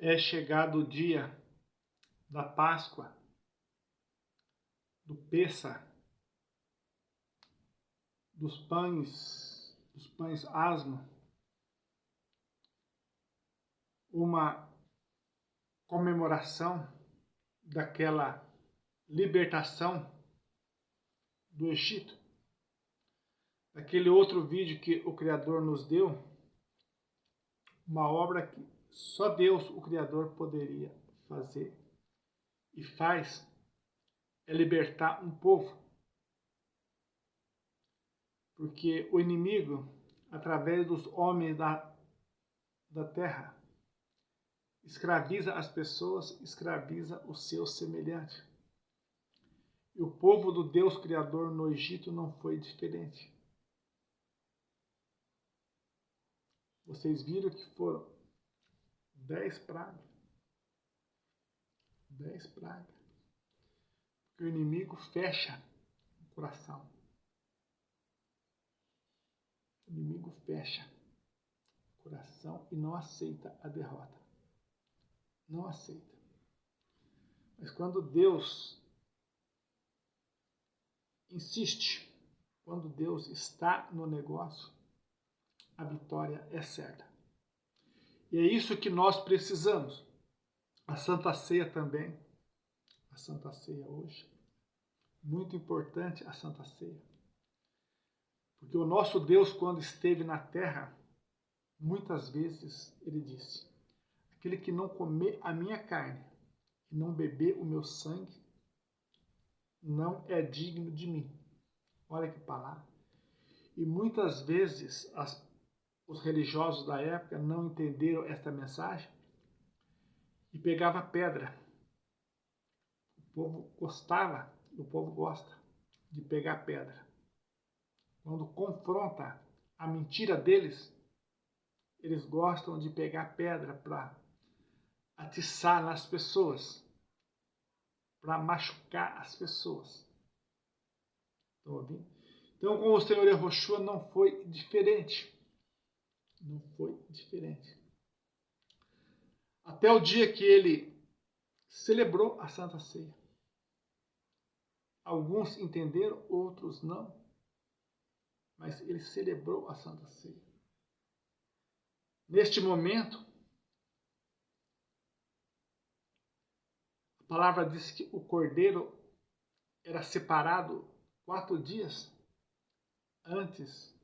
É chegado o dia da Páscoa, do Pêssar, dos pães asmo, uma comemoração daquela libertação do Egito, daquele outro vídeo que o Criador nos deu, uma obra que só Deus, o Criador, poderia fazer e faz, é libertar um povo. Porque o inimigo, através dos homens da terra, escraviza as pessoas, escraviza o seu semelhante. E o povo do Deus Criador no Egito não foi diferente. Vocês viram que foram 10 pragas. 10 pragas. Porque o inimigo fecha o coração. O inimigo fecha o coração e não aceita a derrota. Não aceita. Mas quando Deus insiste, quando Deus está no negócio, a vitória é certa. E é isso que nós precisamos. A Santa Ceia também. A Santa Ceia hoje. Muito importante a Santa Ceia. Porque o nosso Deus, quando esteve na terra, muitas vezes ele disse: aquele que não comer a minha carne e não beber o meu sangue, não é digno de mim. Olha que palavra. E muitas vezes os religiosos da época não entenderam esta mensagem e pegava pedra. O povo gostava, o povo gosta de pegar pedra. Quando confronta a mentira deles, eles gostam de pegar pedra para atiçar nas pessoas, para machucar as pessoas. Estão ouvindo? Então, com o Senhor Yehoshua não foi diferente. Não foi diferente. Até o dia que ele celebrou a Santa Ceia. Alguns entenderam, outros não. Mas ele celebrou a Santa Ceia. Neste momento, a palavra diz que o cordeiro era separado 4 dias antes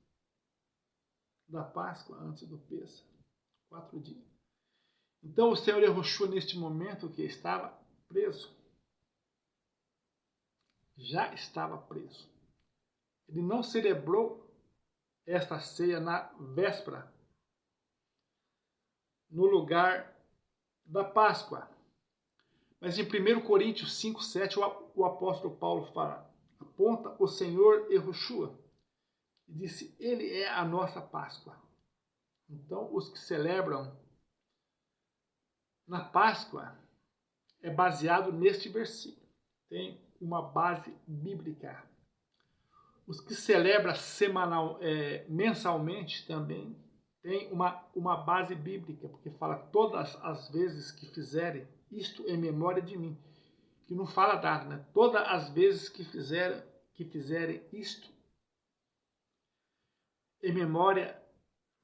da Páscoa, antes do Pêssar. 4 dias. Então o Senhor Yehoshua, neste momento que estava preso, já estava preso. Ele não celebrou esta ceia na véspera, no lugar da Páscoa. Mas em 1 Coríntios 5, 7, o apóstolo Paulo fala, aponta o Senhor Yehoshua e disse, ele é a nossa Páscoa. Então, os que celebram na Páscoa é baseado neste versículo. Tem uma base bíblica. Os que celebram mensalmente também tem uma base bíblica, porque fala todas as vezes que fizerem isto em memória de mim. Que não fala data, né? Todas as vezes que fizerem isto em memória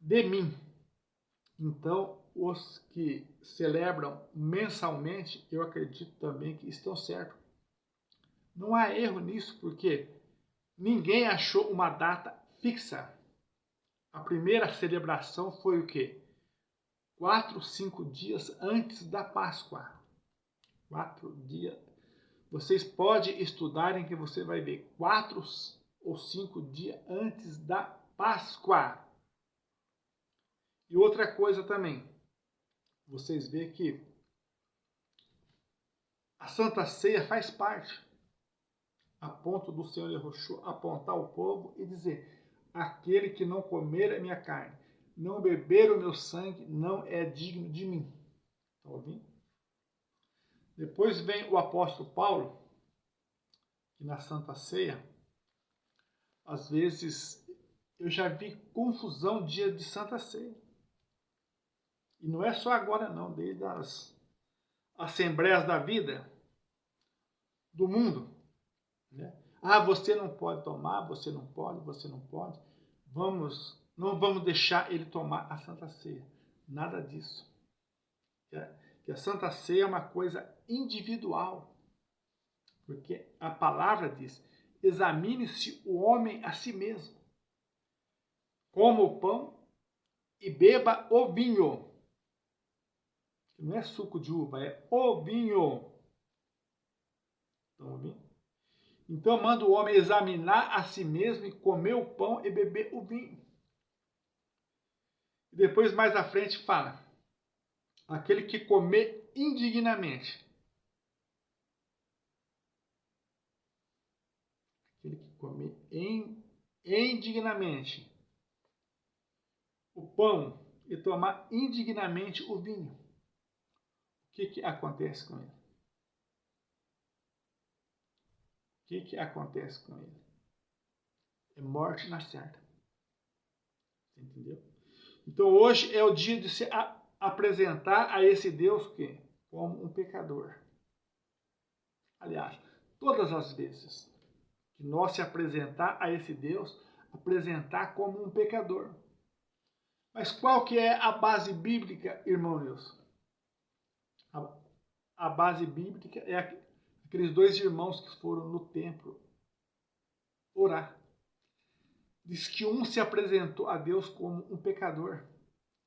de mim. Então, os que celebram mensalmente, eu acredito também que estão certos. Não há erro nisso, porque ninguém achou uma data fixa. A primeira celebração foi o quê? 4, 5 dias antes da Páscoa. 4 dias. Vocês podem estudar em que você vai ver 4 ou 5 dias antes da Páscoa. E outra coisa também, vocês veem que a Santa Ceia faz parte, a ponto do Senhor Yehoshua apontar o povo e dizer, aquele que não comer a minha carne, não beber o meu sangue, não é digno de mim. Estão ouvindo? Depois vem o apóstolo Paulo, que na Santa Ceia, às vezes eu já vi confusão dia de Santa Ceia. E não é só agora não, desde as assembleias da vida, do mundo, né? Ah, você não pode tomar, você não pode, você não pode. Não vamos deixar ele tomar a Santa Ceia. Nada disso. Que a Santa Ceia é uma coisa individual. Porque a palavra diz, examine-se o homem a si mesmo. Coma o pão e beba o vinho. Não é suco de uva, é o vinho. Estão ouvindo? Então manda o homem examinar a si mesmo e comer o pão e beber o vinho. E depois, mais à frente, fala, aquele que comer indignamente. Aquele que comer indignamente o pão e tomar indignamente o vinho. O que acontece com ele? O que acontece com ele? É morte na certa. Você entendeu? Então hoje é o dia de se apresentar a esse Deus que como um pecador. Aliás, todas as vezes que nós se apresentar a esse Deus, apresentar como um pecador. Mas qual que é a base bíblica, irmão Nilson? A base bíblica é aqueles dois irmãos que foram no templo orar. Diz que um se apresentou a Deus como um pecador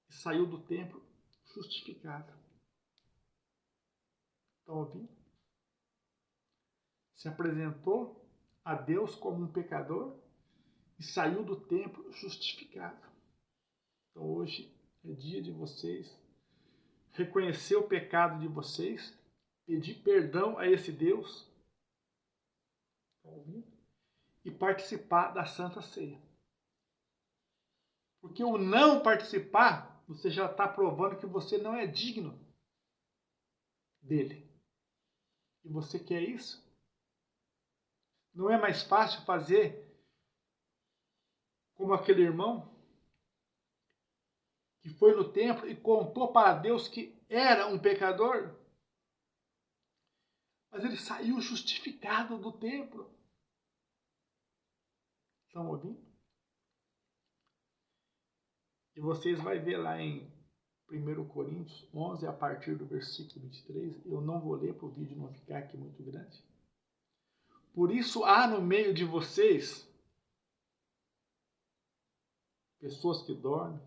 e saiu do templo justificado. Estão ouvindo? Se apresentou a Deus como um pecador e saiu do templo justificado. Então hoje é dia de vocês reconhecer o pecado de vocês, pedir perdão a esse Deus e participar da Santa Ceia. Porque o não participar, você já está provando que você não é digno dele. E você quer isso? Não é mais fácil fazer como aquele irmão que foi no templo e contou para Deus que era um pecador? Mas ele saiu justificado do templo. Estão ouvindo? E vocês vão ver lá em 1 Coríntios 11, a partir do versículo 23. Eu não vou ler para o vídeo não ficar aqui muito grande. Por isso há no meio de vocês pessoas que dormem,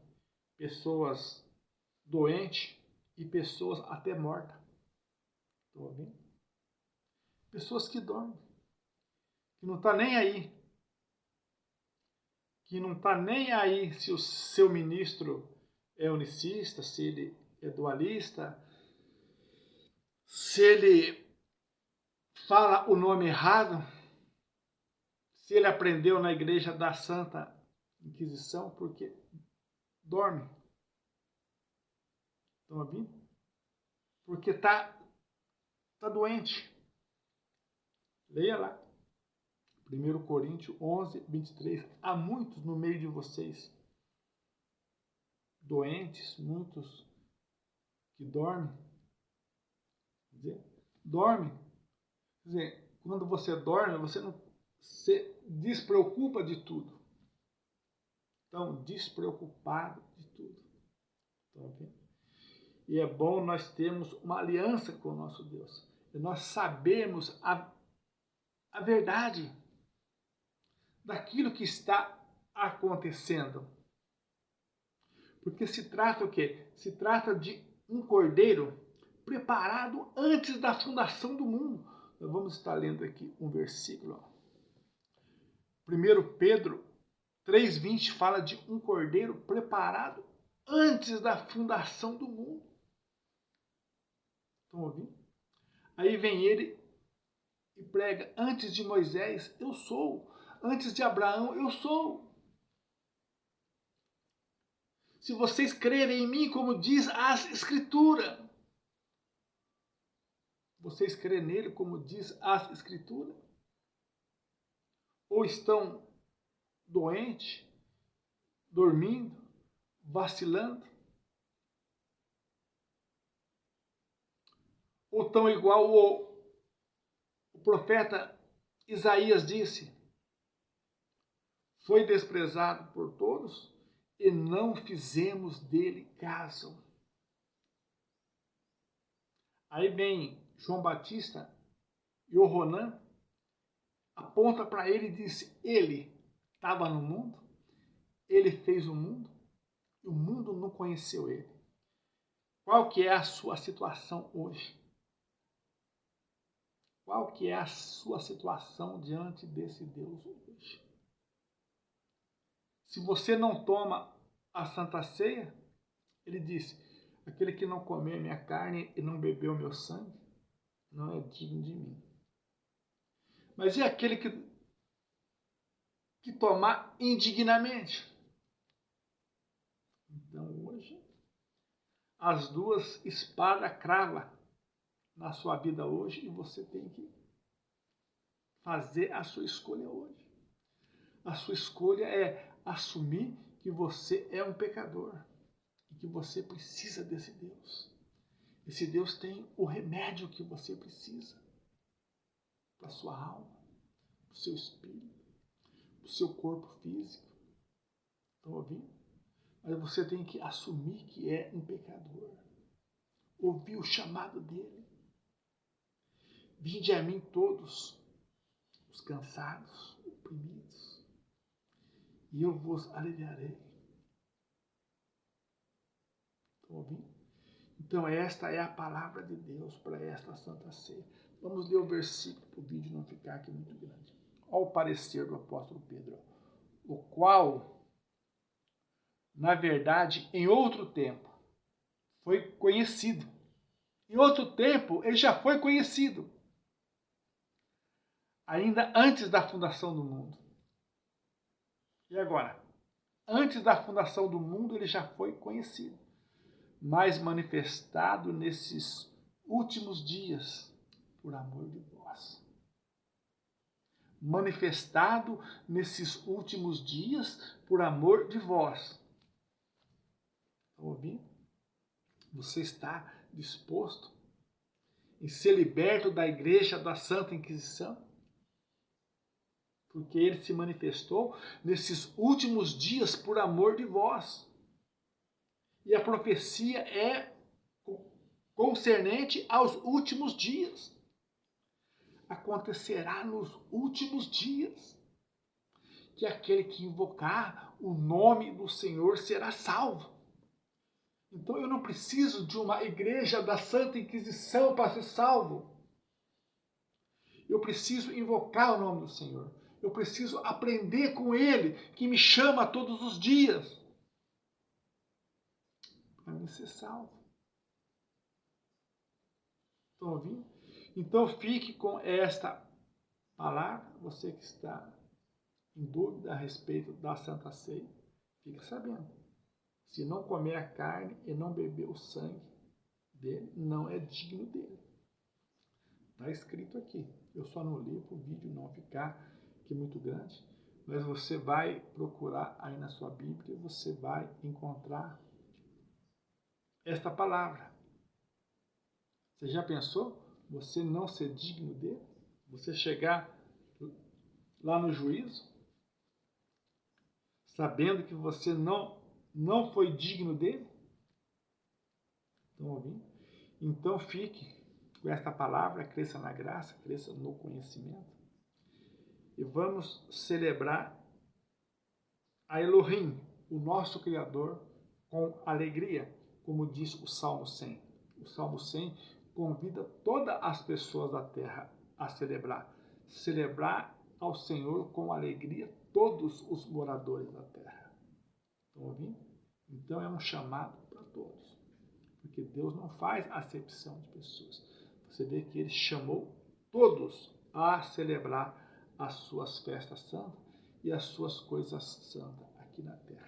pessoas doentes e pessoas até mortas. Estão ouvindo? Pessoas que dormem, que não estão nem aí. Que não está nem aí se o seu ministro é unicista, se ele é dualista, se ele fala o nome errado, se ele aprendeu na igreja da Santa Inquisição, porque dorme. Estão ouvindo? Porque está doente. Leia lá. 1 Coríntios 11, 23. Há muitos no meio de vocês doentes, muitos que dormem. Quer dizer, dorme. Quer dizer, quando você dorme, você não se despreocupa de tudo. Então, despreocupado de tudo. Tá okay? E é bom nós termos uma aliança com o nosso Deus. E nós sabemos a verdade daquilo que está acontecendo. Porque se trata o quê? Se trata de um cordeiro preparado antes da fundação do mundo. Nós vamos estar lendo aqui um versículo. 1 Pedro 3,20 fala de um cordeiro preparado antes da fundação do mundo. Estão ouvindo? Aí vem ele e prega, antes de Moisés, eu sou. Antes de Abraão, eu sou. Se vocês crerem em mim, como diz as Escrituras. Vocês crêem nele, como diz as Escrituras? Ou estão doentes, dormindo, vacilando? Ou tão igual o profeta Isaías disse: foi desprezado por todos e não fizemos dele caso. Aí vem João Batista e o Ronan aponta para ele e diz: ele estava no mundo, ele fez o mundo, e o mundo não conheceu ele. Qual que é a sua situação hoje? Qual que é a sua situação diante desse Deus hoje? Se você não toma a Santa Ceia, ele disse: aquele que não comer minha carne e não beber o meu sangue, não é digno de mim. Mas e aquele que tomar indignamente? Então hoje, as duas espadas cravam na sua vida hoje e você tem que fazer a sua escolha hoje. A sua escolha é assumir que você é um pecador e que você precisa desse Deus. Esse Deus tem o remédio que você precisa para a sua alma, para o seu espírito, para o seu corpo físico. Estão ouvindo? Mas você tem que assumir que é um pecador. Ouvir o chamado dele. Vinde a mim todos os cansados, oprimidos, e eu vos aliviarei. Estão ouvindo? Então esta é a palavra de Deus para esta Santa Ceia. Vamos ler o versículo para o vídeo não ficar aqui muito grande. Ao parecer do apóstolo Pedro, o qual, na verdade, em outro tempo, foi conhecido. Em outro tempo, ele já foi conhecido. Ainda antes da fundação do mundo. E agora? Antes da fundação do mundo, ele já foi conhecido. Mas manifestado nesses últimos dias, por amor de vós. Manifestado nesses últimos dias, por amor de vós. Estão ouvindo? Você está disposto em ser liberto da igreja da Santa Inquisição? Porque ele se manifestou nesses últimos dias por amor de vós. E a profecia é concernente aos últimos dias. Acontecerá nos últimos dias que aquele que invocar o nome do Senhor será salvo. Então eu não preciso de uma igreja da Santa Inquisição para ser salvo. Eu preciso invocar o nome do Senhor. Eu preciso aprender com Ele, que me chama todos os dias, para me ser salvo. Estão ouvindo? Então fique com esta palavra, você que está em dúvida a respeito da Santa Ceia, fica sabendo. Se não comer a carne e não beber o sangue dele, não é digno dele. Está escrito aqui. Eu só não li para o vídeo não ficar aqui muito grande, mas você vai procurar aí na sua Bíblia e você vai encontrar esta palavra. Você já pensou? Você não ser digno dele? Você chegar lá no juízo, sabendo que você não foi digno dele? Estão ouvindo? Então fique com esta palavra, cresça na graça, cresça no conhecimento. E vamos celebrar a Elohim, o nosso Criador, com alegria, como diz o Salmo 100. O Salmo 100 convida todas as pessoas da terra a celebrar. Celebrar ao Senhor com alegria todos os moradores da terra. Estão ouvindo? Então é um chamado para todos. Porque Deus não faz acepção de pessoas. Você vê que Ele chamou todos a celebrar as suas festas santas e as suas coisas santas aqui na terra.